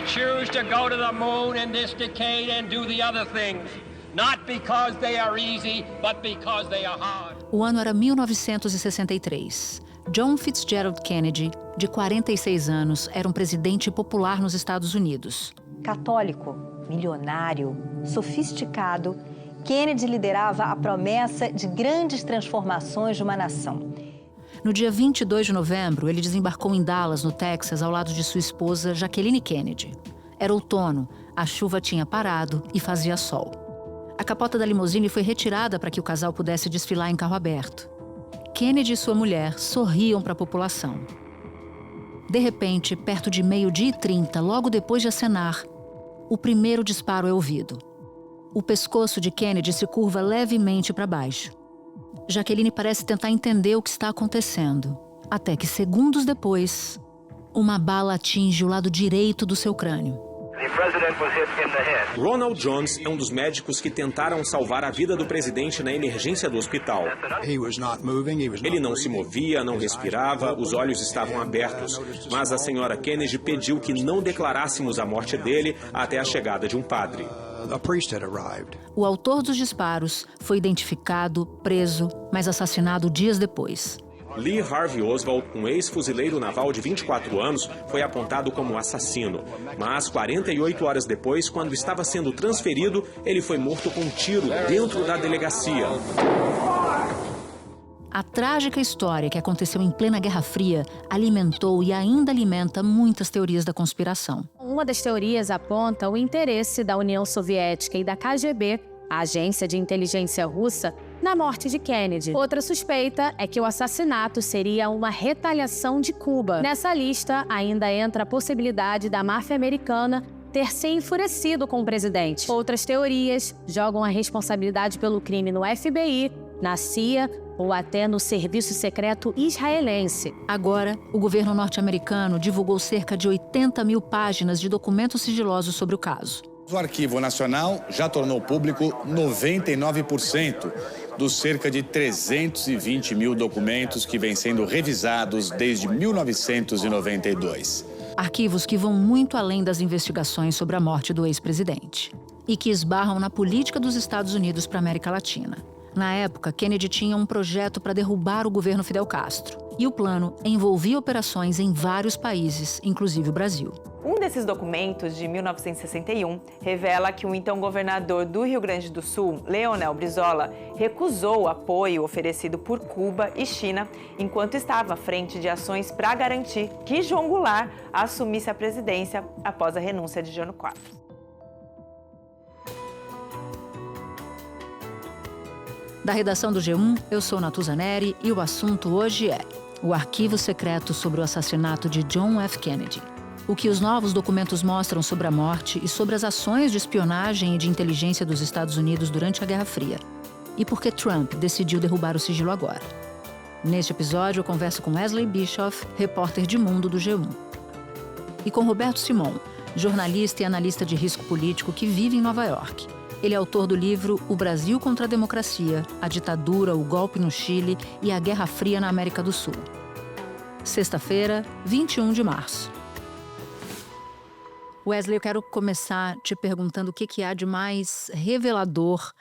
We choose to go to the moon in this decade and do the other things, not because they are easy, but because they are hard. O ano era 1963. John Fitzgerald Kennedy, de 46 anos, era um presidente popular nos Estados Unidos. Católico, milionário, sofisticado, Kennedy liderava a promessa de grandes transformações de uma nação. No dia 22 de novembro, ele desembarcou em Dallas, no Texas, ao lado de sua esposa, Jacqueline Kennedy. Era outono, a chuva tinha parado e fazia sol. A capota da limusine foi retirada para que o casal pudesse desfilar em carro aberto. Kennedy e sua mulher sorriam para a população. De repente, perto de 12h30, logo depois de acenar, o primeiro disparo é ouvido. O pescoço de Kennedy se curva levemente para baixo. Jacqueline parece tentar entender o que está acontecendo, até que, segundos depois, uma bala atinge o lado direito do seu crânio. Ronald Jones é um dos médicos que tentaram salvar a vida do presidente na emergência do hospital. Ele não se movia, não respirava, os olhos estavam abertos. Mas a senhora Kennedy pediu que não declarássemos a morte dele até a chegada de um padre. O autor dos disparos foi identificado, preso, mas assassinado dias depois. Lee Harvey Oswald, um ex-fuzileiro naval de 24 anos, foi apontado como assassino. Mas 48 horas depois, quando estava sendo transferido, ele foi morto com um tiro dentro da delegacia. A trágica história que aconteceu em plena Guerra Fria alimentou e ainda alimenta muitas teorias da conspiração. Uma das teorias aponta o interesse da União Soviética e da KGB, a agência de inteligência russa, na morte de Kennedy. Outra suspeita é que o assassinato seria uma retaliação de Cuba. Nessa lista ainda entra a possibilidade da máfia americana ter se enfurecido com o presidente. Outras teorias jogam a responsabilidade pelo crime no FBI, na CIA ou até no Serviço Secreto Israelense. Agora, o governo norte-americano divulgou cerca de 80 mil páginas de documentos sigilosos sobre o caso. O Arquivo Nacional já tornou público 99% dos cerca de 320 mil documentos que vêm sendo revisados desde 1992. Arquivos que vão muito além das investigações sobre a morte do ex-presidente e que esbarram na política dos Estados Unidos para a América Latina. Na época, Kennedy tinha um projeto para derrubar o governo Fidel Castro. E o plano envolvia operações em vários países, inclusive o Brasil. Um desses documentos, de 1961, revela que o então governador do Rio Grande do Sul, Leonel Brizola, recusou o apoio oferecido por Cuba e China enquanto estava à frente de ações para garantir que João Goulart assumisse a presidência após a renúncia de Jânio Quadros. Da redação do G1, eu sou Natuza Neri e o assunto hoje é o arquivo secreto sobre o assassinato de John F. Kennedy. O que os novos documentos mostram sobre a morte e sobre as ações de espionagem e de inteligência dos Estados Unidos durante a Guerra Fria. E por que Trump decidiu derrubar o sigilo agora. Neste episódio, eu converso com Wesley Bischoff, repórter de Mundo do G1. E com Roberto Simon, jornalista e analista de risco político que vive em Nova York. Ele é autor do livro O Brasil contra a Democracia, a Ditadura, o Golpe no Chile e a Guerra Fria na América do Sul. Sexta-feira, 21 de março. Wesley, eu quero começar te perguntando o que há de mais revelador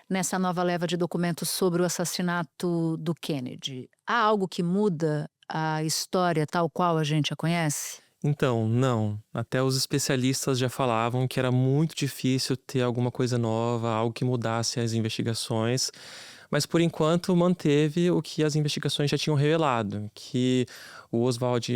nessa nova leva de documentos sobre o assassinato do Kennedy. Há algo que muda a história tal qual a gente a conhece? Então, não. Até os especialistas já falavam que era muito difícil ter alguma coisa nova, algo que mudasse as investigações. Mas, por enquanto, manteve o que as investigações já tinham revelado. Que o Oswald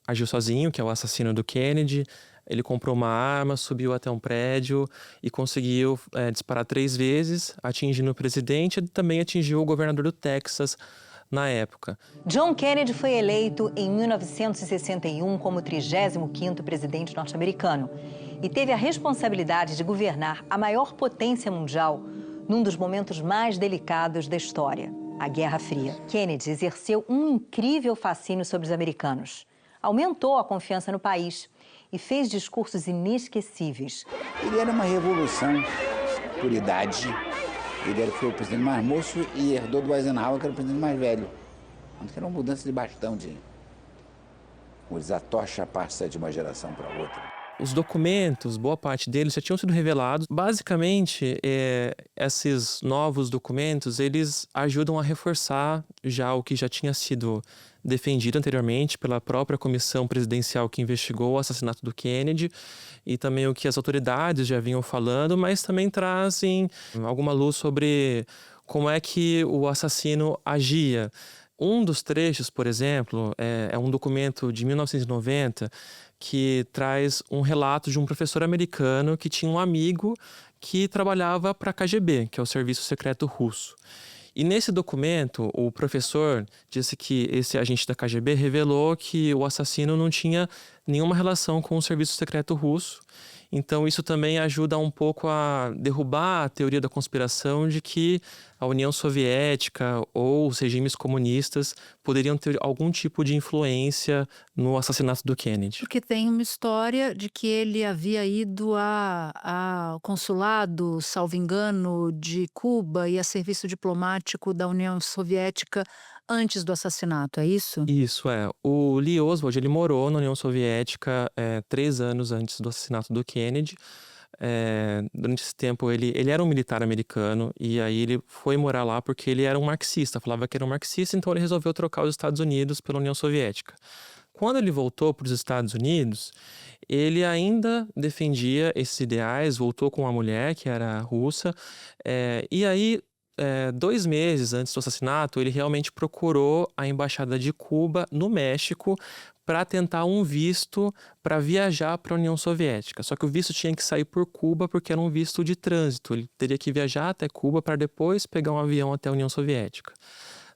agiu sozinho, que é o assassino do Kennedy. Ele comprou uma arma, subiu até um prédio e conseguiu disparar 3 vezes, atingindo o presidente e também atingiu o governador do Texas, na época. John Kennedy foi eleito em 1961 como 35º presidente norte-americano e teve a responsabilidade de governar a maior potência mundial num dos momentos mais delicados da história, a Guerra Fria. Kennedy exerceu um incrível fascínio sobre os americanos, aumentou a confiança no país e fez discursos inesquecíveis. Ele era uma revolução por idade. Ele foi o presidente mais moço e herdou do Eisenhower, que era o presidente mais velho. Era uma mudança de bastão. A tocha passa de uma geração para outra. Os documentos, boa parte deles já tinham sido revelados. Basicamente, esses novos documentos, eles ajudam a reforçar já o que já tinha sido defendido anteriormente pela própria comissão presidencial que investigou o assassinato do Kennedy e também o que as autoridades já vinham falando, mas também trazem alguma luz sobre como é que o assassino agia. Um dos trechos, por exemplo, é um documento de 1990 que traz um relato de um professor americano que tinha um amigo que trabalhava para a KGB, que é o Serviço Secreto Russo. E nesse documento, o professor disse que esse agente da KGB revelou que o assassino não tinha nenhuma relação com o Serviço Secreto Russo. Então, isso também ajuda um pouco a derrubar a teoria da conspiração de que a União Soviética ou os regimes comunistas poderiam ter algum tipo de influência no assassinato do Kennedy. Porque tem uma história de que ele havia ido ao consulado, salvo engano, de Cuba e a serviço diplomático da União Soviética antes do assassinato, é isso? Isso, é. O Lee Oswald, ele morou na União Soviética 3 anos antes do assassinato do Kennedy. Durante esse tempo, ele era um militar americano e aí ele foi morar lá porque ele era um marxista, falava que era um marxista, então ele resolveu trocar os Estados Unidos pela União Soviética. Quando ele voltou para os Estados Unidos, ele ainda defendia esses ideais, voltou com uma mulher que era russa, e aí 2 meses antes do assassinato, ele realmente procurou a Embaixada de Cuba no México para tentar um visto para viajar para a União Soviética. Só que o visto tinha que sair por Cuba porque era um visto de trânsito. Ele teria que viajar até Cuba para depois pegar um avião até a União Soviética.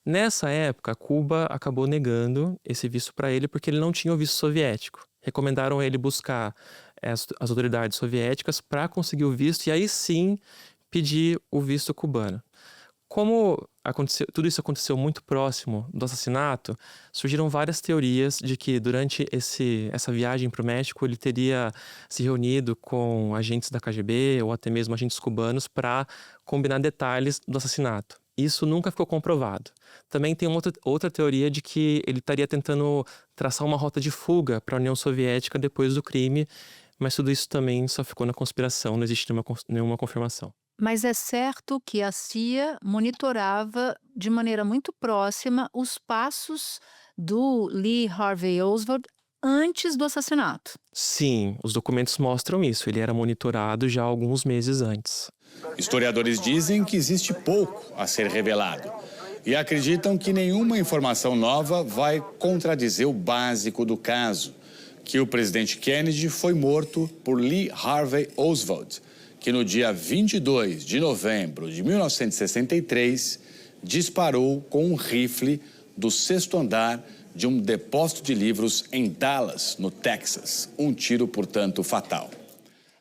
Nessa época, Cuba acabou negando esse visto para ele porque ele não tinha o visto soviético. Recomendaram ele buscar as autoridades soviéticas para conseguir o visto e aí sim pedir o visto cubano. Como tudo isso aconteceu muito próximo do assassinato, surgiram várias teorias de que durante essa viagem para o México ele teria se reunido com agentes da KGB ou até mesmo agentes cubanos para combinar detalhes do assassinato. Isso nunca ficou comprovado. Também tem outra teoria de que ele estaria tentando traçar uma rota de fuga para a União Soviética depois do crime, mas tudo isso também só ficou na conspiração, não existe nenhuma confirmação. Mas é certo que a CIA monitorava de maneira muito próxima os passos do Lee Harvey Oswald antes do assassinato. Sim, os documentos mostram isso. Ele era monitorado já alguns meses antes. Historiadores dizem que existe pouco a ser revelado e acreditam que nenhuma informação nova vai contradizer o básico do caso, que o presidente Kennedy foi morto por Lee Harvey Oswald, que no dia 22 de novembro de 1963 disparou com um rifle do 6º andar de um depósito de livros em Dallas, no Texas. Um tiro, portanto, fatal.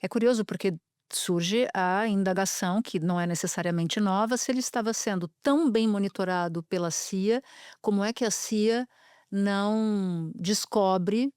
É curioso porque surge a indagação, que não é necessariamente nova, se ele estava sendo tão bem monitorado pela CIA, como é que a CIA não descobre,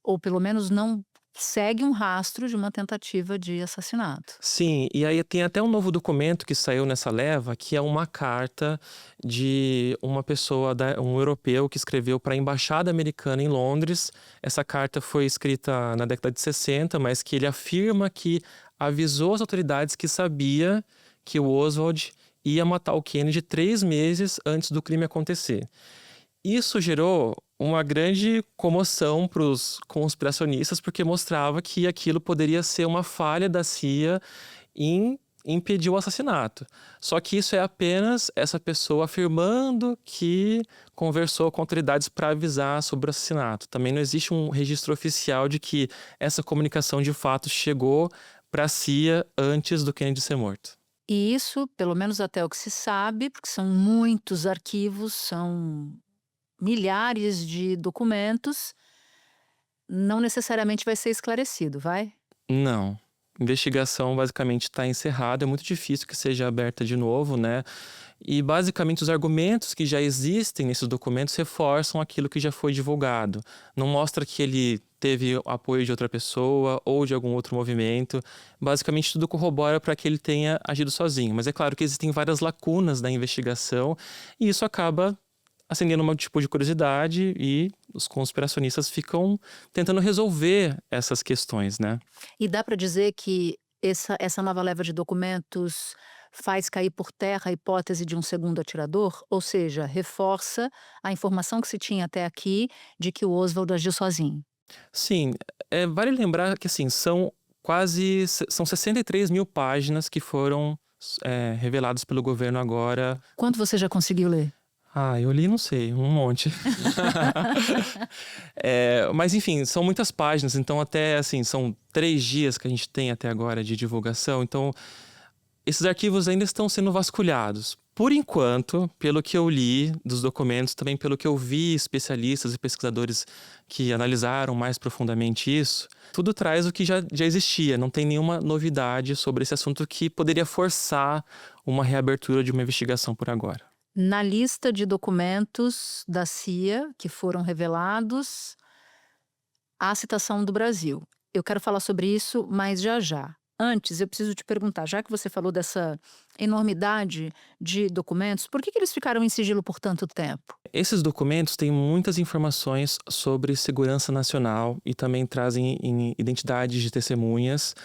ou pelo menos não segue um rastro de uma tentativa de assassinato. Sim, e aí tem até um novo documento que saiu nessa leva, que é uma carta de uma pessoa, um europeu, que escreveu para a Embaixada Americana em Londres. Essa carta foi escrita na década de 60, mas que ele afirma que avisou as autoridades que sabia que o Oswald ia matar o Kennedy 3 meses antes do crime acontecer. Isso gerou uma grande comoção para os conspiracionistas, porque mostrava que aquilo poderia ser uma falha da CIA em impedir o assassinato. Só que isso é apenas essa pessoa afirmando que conversou com autoridades para avisar sobre o assassinato. Também não existe um registro oficial de que essa comunicação de fato chegou para a CIA antes do Kennedy ser morto. E isso, pelo menos até o que se sabe, porque são muitos arquivos, são milhares de documentos, não necessariamente vai ser esclarecido, vai? Não. A investigação basicamente está encerrada, é muito difícil que seja aberta de novo, né? E basicamente os argumentos que já existem nesses documentos reforçam aquilo que já foi divulgado. Não mostra que ele teve apoio de outra pessoa ou de algum outro movimento. Basicamente tudo corrobora para que ele tenha agido sozinho. Mas é claro que existem várias lacunas da investigação e isso acaba acendendo um tipo de curiosidade e os conspiracionistas ficam tentando resolver essas questões, né? E dá para dizer que essa nova leva de documentos faz cair por terra a hipótese de um segundo atirador? Ou seja, reforça a informação que se tinha até aqui de que o Oswald agiu sozinho? Sim, vale lembrar que assim, são 63 mil páginas que foram reveladas pelo governo agora. Quanto você já conseguiu ler? Eu li, não sei, um monte. Mas enfim, são muitas páginas, então até assim, são 3 dias que a gente tem até agora de divulgação, então esses arquivos ainda estão sendo vasculhados. Por enquanto, pelo que eu li dos documentos, também pelo que eu vi especialistas e pesquisadores que analisaram mais profundamente isso, tudo traz o que já existia. Não tem nenhuma novidade sobre esse assunto que poderia forçar uma reabertura de uma investigação por agora. Na lista de documentos da CIA que foram revelados, há a citação do Brasil. Eu quero falar sobre isso, mas já. Antes, eu preciso te perguntar, já que você falou dessa enormidade de documentos, por que eles ficaram em sigilo por tanto tempo? Esses documentos têm muitas informações sobre segurança nacional e também trazem identidades de testemunhas.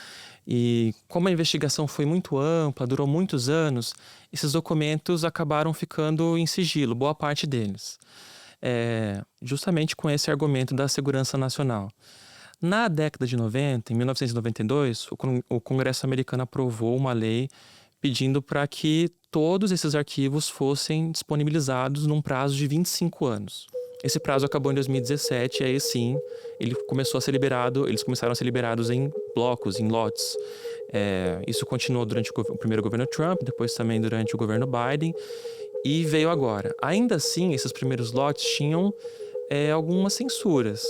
E como a investigação foi muito ampla, durou muitos anos, esses documentos acabaram ficando em sigilo, boa parte deles. Justamente com esse argumento da segurança nacional. Na década de 90, em 1992, o Congresso americano aprovou uma lei pedindo para que todos esses arquivos fossem disponibilizados num prazo de 25 anos. Esse prazo acabou em 2017 e aí sim eles começaram a ser liberados em blocos, em lotes. Isso continuou durante o primeiro governo Trump, depois também durante o governo Biden e veio agora. Ainda assim, esses primeiros lotes tinham algumas censuras.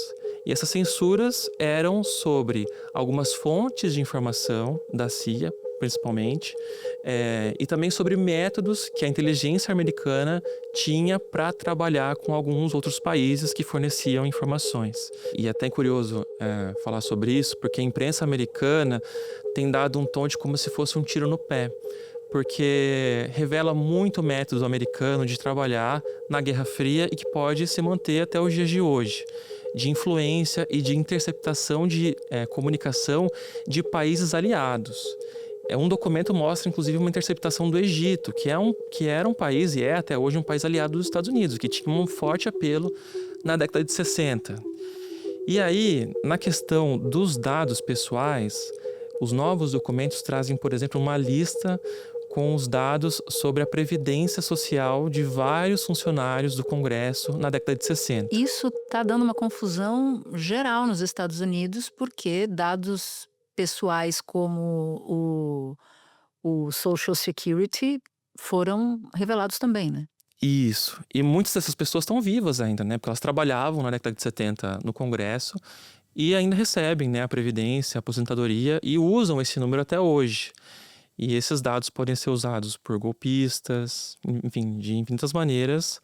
E essas censuras eram sobre algumas fontes de informação da CIA, principalmente, e também sobre métodos que a inteligência americana tinha para trabalhar com alguns outros países que forneciam informações. E é até curioso falar sobre isso, porque a imprensa americana tem dado um tom de como se fosse um tiro no pé, porque revela muito o método americano de trabalhar na Guerra Fria e que pode se manter até os dias de hoje, de influência e de interceptação de comunicação de países aliados. Um documento mostra, inclusive, uma interceptação do Egito, que era um país e é até hoje um país aliado dos Estados Unidos, que tinha um forte apelo na década de 60. E aí, na questão dos dados pessoais, os novos documentos trazem, por exemplo, uma lista com os dados sobre a previdência social de vários funcionários do Congresso na década de 60. Isso está dando uma confusão geral nos Estados Unidos, porque dados pessoais como o Social Security foram revelados também, né? Isso. E muitas dessas pessoas estão vivas ainda, né? Porque elas trabalhavam na década de 70 no Congresso e ainda recebem, né, a previdência, a aposentadoria e usam esse número até hoje. E esses dados podem ser usados por golpistas, enfim, de infinitas maneiras,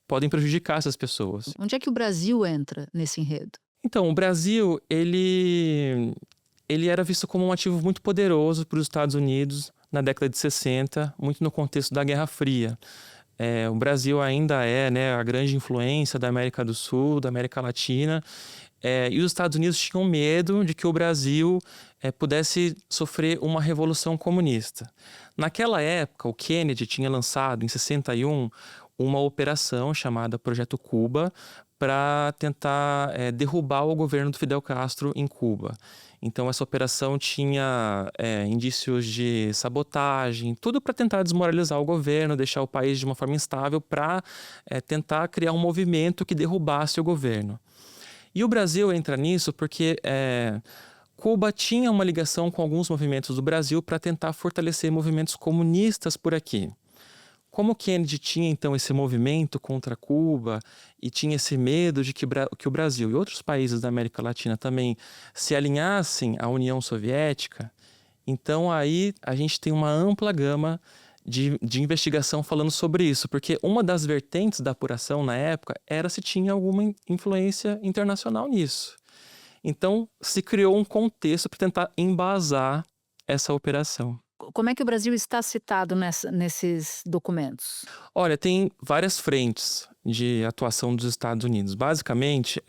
podem prejudicar essas pessoas. Onde é que o Brasil entra nesse enredo? Então, o Brasil, ele era visto como um ativo muito poderoso para os Estados Unidos na década de 60, muito no contexto da Guerra Fria. O Brasil ainda é, né, a grande influência da América do Sul, da América Latina, e os Estados Unidos tinham medo de que o Brasil pudesse sofrer uma revolução comunista. Naquela época, o Kennedy tinha lançado, em 61, uma operação chamada Projeto Cuba para tentar derrubar o governo do Fidel Castro em Cuba. Então, essa operação tinha indícios de sabotagem, tudo para tentar desmoralizar o governo, deixar o país de uma forma instável para tentar criar um movimento que derrubasse o governo. E o Brasil entra nisso porque Cuba tinha uma ligação com alguns movimentos do Brasil para tentar fortalecer movimentos comunistas por aqui. Como Kennedy tinha, então, esse movimento contra Cuba e tinha esse medo de que o Brasil e outros países da América Latina também se alinhassem à União Soviética, então aí a gente tem uma ampla gama de investigação falando sobre isso, porque uma das vertentes da apuração na época era se tinha alguma influência internacional nisso. Então, se criou um contexto para tentar embasar essa operação. como é que o Brasil está citado nesses documentos? Olha, tem várias frentes de atuação dos Estados Unidos. Basicamente,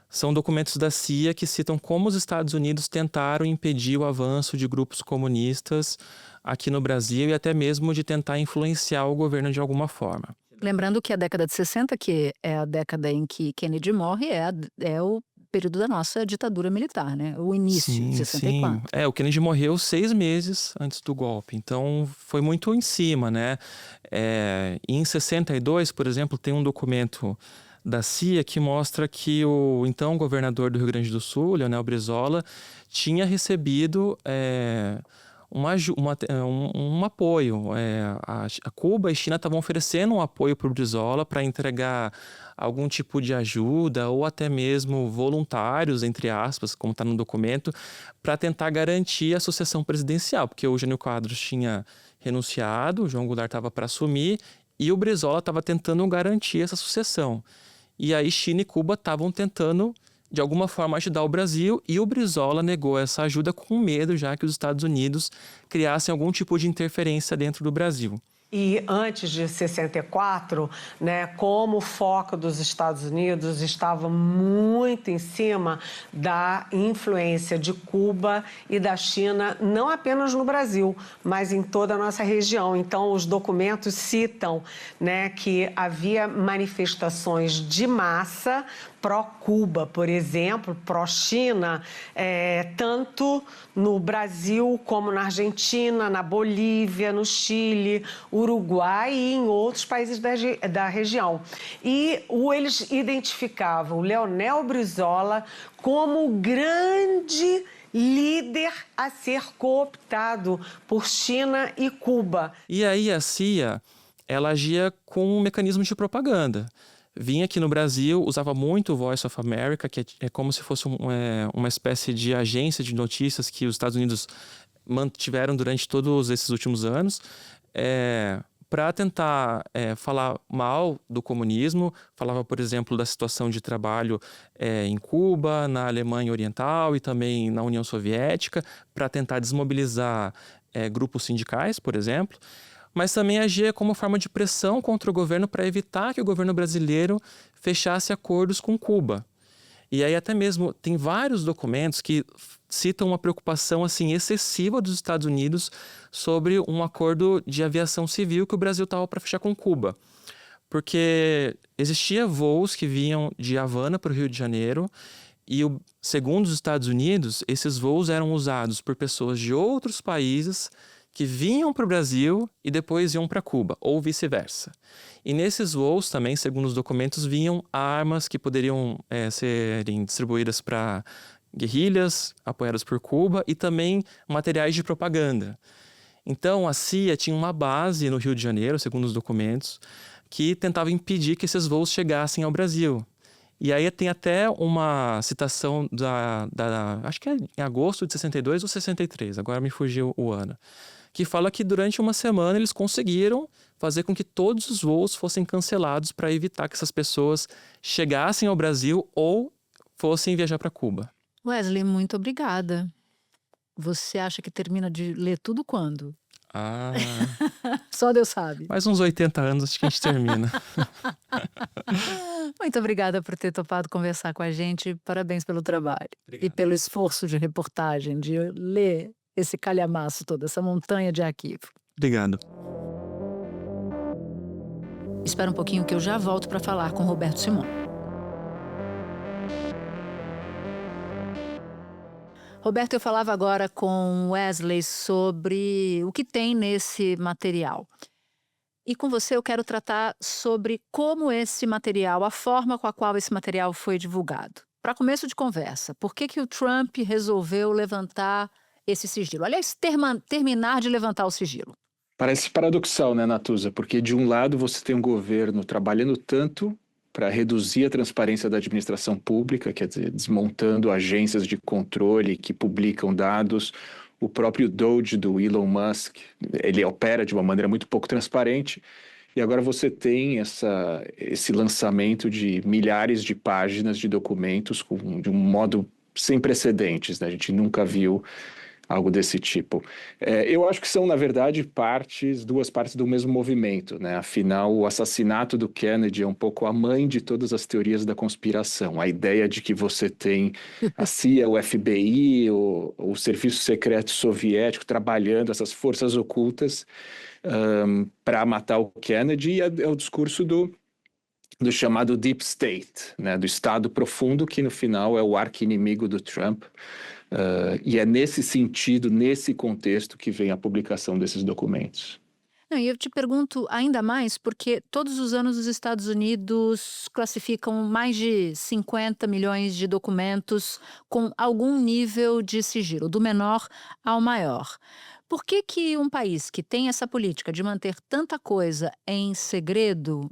são documentos da CIA que citam como os Estados Unidos tentaram impedir o avanço de grupos comunistas aqui no Brasil e até mesmo de tentar influenciar o governo de alguma forma. Lembrando que a década de 60, que é a década em que Kennedy morre, é o período da nossa ditadura militar, né? O início, de 64. Sim. O Kennedy morreu 6 meses antes do golpe, então foi muito em cima, né? Em 62, por exemplo, tem um documento da CIA que mostra que o então governador do Rio Grande do Sul, Leonel Brizola, tinha recebido um apoio. A Cuba e China estavam oferecendo um apoio para o Brizola para entregar algum tipo de ajuda ou até mesmo voluntários, entre aspas, como está no documento, para tentar garantir a sucessão presidencial, porque o Jânio Quadros tinha renunciado, o João Goulart estava para assumir e o Brizola estava tentando garantir essa sucessão. E aí China e Cuba estavam tentando, de alguma forma, ajudar o Brasil e o Brizola negou essa ajuda com medo já que os Estados Unidos criassem algum tipo de interferência dentro do Brasil. E antes de 64, né, como o foco dos Estados Unidos estava muito em cima da influência de Cuba e da China, não apenas no Brasil, mas em toda a nossa região. Então, os documentos citam, né, que havia manifestações de massa pró-Cuba, por exemplo, pró-China, tanto no Brasil como na Argentina, na Bolívia, no Chile, Uruguai e em outros países da região. E eles identificavam o Leonel Brizola como o grande líder a ser cooptado por China e Cuba. E aí a CIA, ela agia com um mecanismo de propaganda. Vinha aqui no Brasil, usava muito o Voice of America, que é como se fosse uma espécie de agência de notícias que os Estados Unidos mantiveram durante todos esses últimos anos, para tentar falar mal do comunismo. Falava, por exemplo, da situação de trabalho em Cuba, na Alemanha Oriental e também na União Soviética, para tentar desmobilizar grupos sindicais, por exemplo. Mas também agia como forma de pressão contra o governo para evitar que o governo brasileiro fechasse acordos com Cuba. E aí até mesmo tem vários documentos que citam uma preocupação assim excessiva dos Estados Unidos sobre um acordo de aviação civil que o Brasil estava para fechar com Cuba. Porque existia voos que vinham de Havana para o Rio de Janeiro e, segundo os Estados Unidos, esses voos eram usados por pessoas de outros países que vinham para o Brasil e depois iam para Cuba, ou vice-versa. E nesses voos também, segundo os documentos, vinham armas que poderiam serem distribuídas para guerrilhas apoiadas por Cuba e também materiais de propaganda. Então, a CIA tinha uma base no Rio de Janeiro, segundo os documentos, que tentava impedir que esses voos chegassem ao Brasil. E aí tem até uma citação acho que é em agosto de 62 ou 63, agora me fugiu o ano, que fala que durante uma semana eles conseguiram fazer com que todos os voos fossem cancelados para evitar que essas pessoas chegassem ao Brasil ou fossem viajar para Cuba. Wesley, muito obrigada. Você acha que termina de ler tudo quando? Só Deus sabe. Mais uns 80 anos acho que a gente termina. Muito obrigada por ter topado conversar com a gente. Parabéns pelo trabalho. Obrigado. E pelo esforço de reportagem, de ler esse calhamaço todo, essa montanha de arquivo. Obrigado. Espera um pouquinho que eu já volto para falar com Roberto Simon. Roberto, eu falava agora com Wesley sobre o que tem nesse material. E com você eu quero tratar sobre como esse material, a forma com a qual esse material foi divulgado. Para começo de conversa, por que o Trump resolveu levantar esse sigilo? Aliás, terminar de levantar o sigilo. Parece paradoxal, né, Natuza? Porque de um lado você tem um governo trabalhando tanto para reduzir a transparência da administração pública, quer dizer, desmontando agências de controle que publicam dados. O próprio Doge do Elon Musk, ele opera de uma maneira muito pouco transparente. E agora você tem esse lançamento de milhares de páginas de documentos de um modo sem precedentes, né? A gente nunca viu algo desse tipo. Eu acho que são, na verdade, duas partes do mesmo movimento, né? Afinal, o assassinato do Kennedy é um pouco a mãe de todas as teorias da conspiração. A ideia de que você tem a CIA, o FBI, o Serviço Secreto Soviético trabalhando, essas forças ocultas para matar o Kennedy, é o discurso do chamado Deep State, né? Do Estado profundo, que no final é o arqui-inimigo do Trump. E é nesse sentido, nesse contexto, que vem a publicação desses documentos. Não, e eu te pergunto ainda mais porque todos os anos os Estados Unidos classificam mais de 50 milhões de documentos com algum nível de sigilo, do menor ao maior. Por que que um país que tem essa política de manter tanta coisa em segredo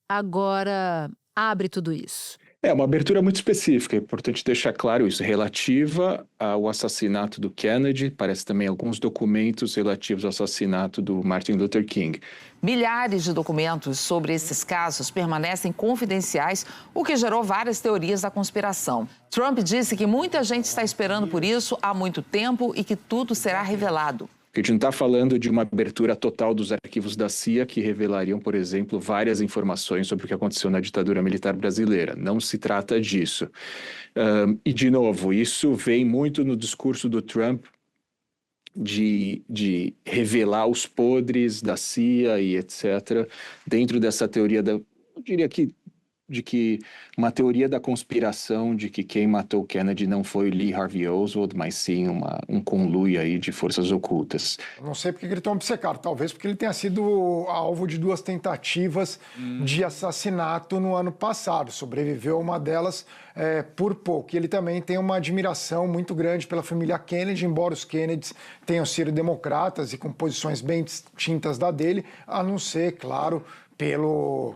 agora abre tudo isso? É uma abertura muito específica, é importante deixar claro isso, relativa ao assassinato do Kennedy, parece também alguns documentos relativos ao assassinato do Martin Luther King. Milhares de documentos sobre esses casos permanecem confidenciais, o que gerou várias teorias da conspiração. Trump disse que muita gente está esperando por isso há muito tempo e que tudo será revelado. A gente não está falando de uma abertura total dos arquivos da CIA que revelariam, por exemplo, várias informações sobre o que aconteceu na ditadura militar brasileira. Não se trata disso. E, de novo, isso vem muito no discurso do Trump de revelar os podres da CIA e etc. Dentro dessa teoria eu diria que uma teoria da conspiração de que quem matou Kennedy não foi Lee Harvey Oswald, mas sim um conluio aí de forças ocultas. Não sei porque ele é tão obcecado, talvez porque ele tenha sido alvo de 2 tentativas de assassinato no ano passado. Sobreviveu a uma delas por pouco. E ele também tem uma admiração muito grande pela família Kennedy, embora os Kennedys tenham sido democratas e com posições bem distintas da dele, a não ser, claro, pelo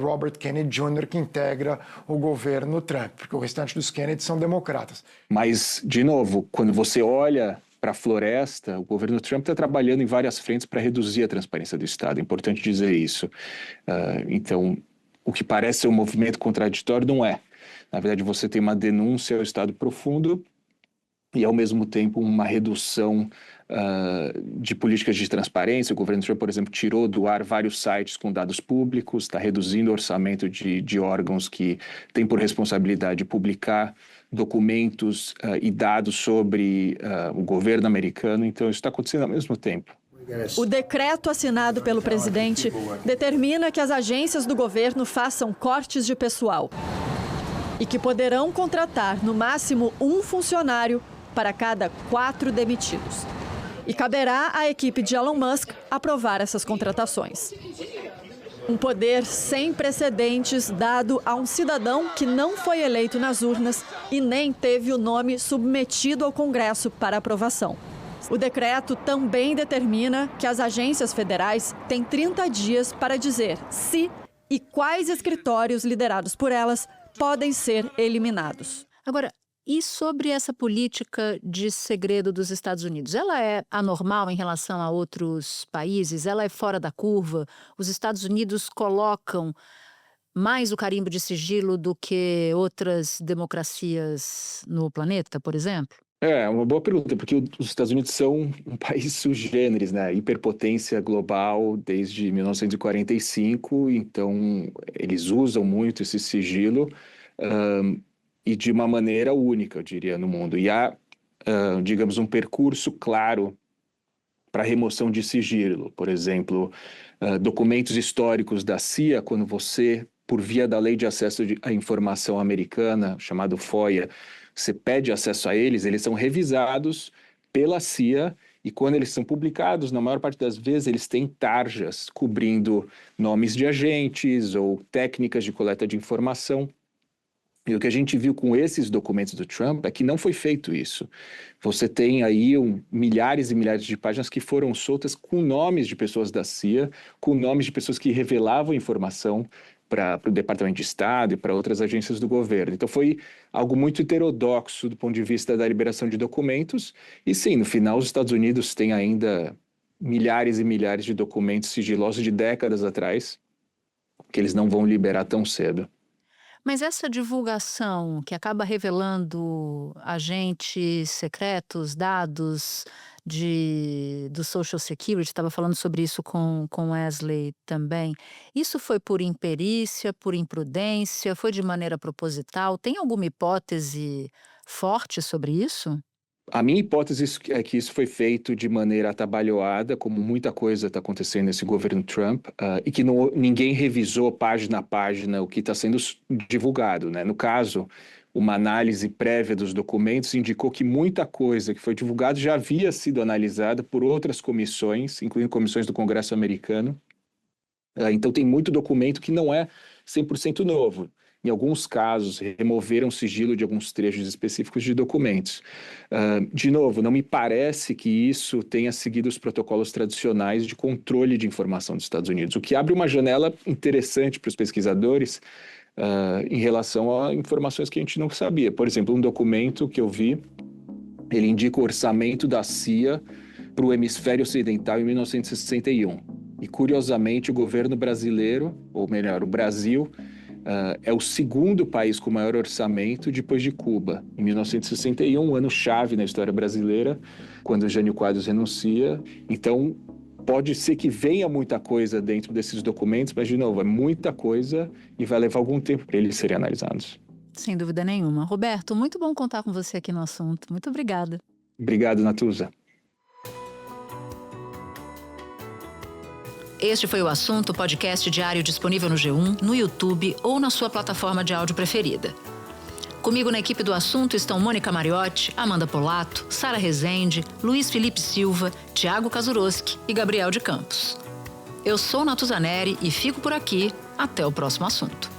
Robert Kennedy Jr., que integra o governo Trump, porque o restante dos Kennedy são democratas. Mas, de novo, quando você olha para a floresta, o governo Trump está trabalhando em várias frentes para reduzir a transparência do Estado, é importante dizer isso. Então, o que parece ser um movimento contraditório não é. Na verdade, você tem uma denúncia ao Estado profundo e, ao mesmo tempo, uma redução de políticas de transparência. O governo Trump, por exemplo, tirou do ar vários sites com dados públicos, está reduzindo o orçamento de órgãos que têm por responsabilidade publicar documentos e dados sobre o governo americano. Então, isso está acontecendo ao mesmo tempo. O decreto assinado pelo presidente determina que as agências do governo façam cortes de pessoal e que poderão contratar, no máximo, um funcionário para cada 4 demitidos. E caberá à equipe de Elon Musk aprovar essas contratações. Um poder sem precedentes dado a um cidadão que não foi eleito nas urnas e nem teve o nome submetido ao Congresso para aprovação. O decreto também determina que as agências federais têm 30 dias para dizer se e quais escritórios liderados por elas podem ser eliminados. Agora, e sobre essa política de segredo dos Estados Unidos? Ela é anormal em relação a outros países? Ela é fora da curva? Os Estados Unidos colocam mais o carimbo de sigilo do que outras democracias no planeta, por exemplo? É uma boa pergunta, porque os Estados Unidos são um país sui generis, né? Hiperpotência global desde 1945, então eles usam muito esse sigilo. E de uma maneira única, eu diria, no mundo. E há, digamos, um percurso claro para remoção de sigilo. Por exemplo, documentos históricos da CIA, quando você, por via da Lei de Acesso à Informação Americana, chamado FOIA, você pede acesso a eles, eles são revisados pela CIA e quando eles são publicados, na maior parte das vezes, eles têm tarjas cobrindo nomes de agentes ou técnicas de coleta de informação. E o que a gente viu com esses documentos do Trump é que não foi feito isso. Você tem aí milhares e milhares de páginas que foram soltas com nomes de pessoas da CIA, com nomes de pessoas que revelavam informação para o Departamento de Estado e para outras agências do governo. Então foi algo muito heterodoxo do ponto de vista da liberação de documentos. E sim, no final os Estados Unidos têm ainda milhares e milhares de documentos sigilosos de décadas atrás que eles não vão liberar tão cedo. Mas essa divulgação que acaba revelando agentes secretos, dados do Social Security, estava falando sobre isso com Wesley também. Isso foi por imperícia, por imprudência, foi de maneira proposital? Tem alguma hipótese forte sobre isso? A minha hipótese é que isso foi feito de maneira atabalhoada, como muita coisa está acontecendo nesse governo Trump, e que ninguém revisou página a página o que está sendo divulgado, né? No caso, uma análise prévia dos documentos indicou que muita coisa que foi divulgada já havia sido analisada por outras comissões, incluindo comissões do Congresso americano. Então tem muito documento que não é 100% novo. Em alguns casos, removeram o sigilo de alguns trechos específicos de documentos. De novo, não me parece que isso tenha seguido os protocolos tradicionais de controle de informação dos Estados Unidos, o que abre uma janela interessante para os pesquisadores em relação a informações que a gente não sabia. Por exemplo, um documento que eu vi, ele indica o orçamento da CIA para o hemisfério ocidental em 1961. E, curiosamente, o governo brasileiro, ou melhor, o Brasil, é o segundo país com maior orçamento depois de Cuba. Em 1961, um ano-chave na história brasileira, quando Jânio Quadros renuncia. Então, pode ser que venha muita coisa dentro desses documentos, mas, de novo, é muita coisa e vai levar algum tempo para eles serem analisados. Sem dúvida nenhuma. Roberto, muito bom contar com você aqui no assunto. Muito obrigada. Obrigado, Natuza. Este foi o Assunto, podcast diário disponível no G1, no YouTube ou na sua plataforma de áudio preferida. Comigo na equipe do Assunto estão Mônica Mariotti, Amanda Polato, Sara Rezende, Luiz Felipe Silva, Tiago Kazuroski e Gabriel de Campos. Eu sou Natuza Neri e fico por aqui. Até o próximo assunto.